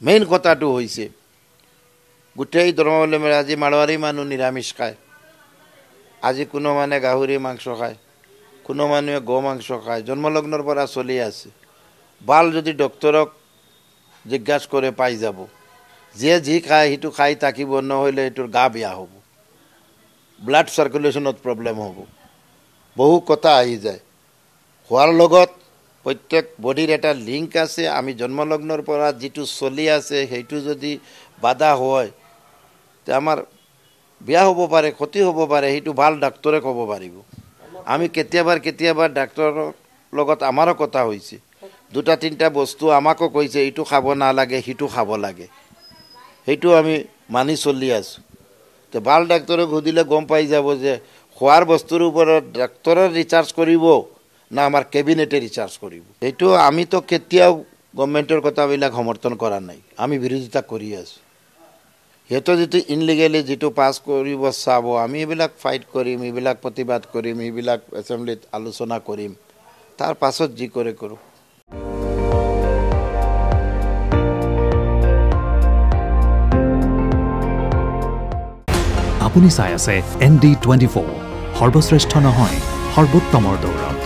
main কথাটো হৈছে গোটেই ধৰ্মাৱলম্বী আজি মাৰোৱাৰী মানুহ নিৰামিষ খায় আজি কোনো মানে গাহৰি মাংস খায় কোনো মানুহে গো মাংস খায় জন্মলগ্নৰ পৰা চলি আছে বাল যদি ডক্তৰক জিজ্ঞাসা কৰে পাই যাব যে যি খায় সেইটো খাই থাকিব নহ'লে এইটোৰ গা বেয়া হ'ব ব্লাড সাৰ্কুলেশ্যনত প্ৰব্লেম হ'ব বহু কথা আহি যায় খোৱাৰ লগত প্ৰত্যেক বডিৰ এটা লিংক আছে আমি জন্মলগ্নৰ পৰা যেটো চলি আছে সেইটো যদি বাধা হয় তে আমাৰ বেয়া হ'ব পাৰে ক্ষতি হ'ব পাৰে সেইটো ভাল ডাক্তৰে ক'ব পাৰিব আমি কেতিয়াবা ডাক্তৰৰ লগত আমাৰো কথা হৈছে দুটা তিনটা বস্তু আমাকো কৈছে এইটো খাব নালাগে সেইটো খাব লাগে সেইটো আমি মানি চলি আছো তে ভাল ডাক্তৰক সুধিলে গম পাই যাব যে খোৱাৰ বস্তুৰ ওপৰত ডাক্তৰৰ ৰিচাৰ্জ কৰিব না আমাৰ কেবিনেটে ৰিচাৰ্জ কৰিব এইটো আমি তো কেতিয়াও গভৰ্ণমেণ্টৰ কথাবিলাক সমৰ্থন কৰা নাই আমি বিৰোধিতা কৰি আছো হেতো যেটো ইনলিগেলি যেটো পাস কৰিব চাব আমি এইবিলাক ফাইট কৰিম এইবিলাক প্ৰতিবাদ কৰিম এইবিলাক এছেম্বলিত আলোচনা কৰিম তাৰ পাছত যি কৰে কৰো আপুনি চাই আছে ND24 সৰ্বশ্ৰেষ্ঠ নহয় সৰ্বোত্তমৰ দৌৰ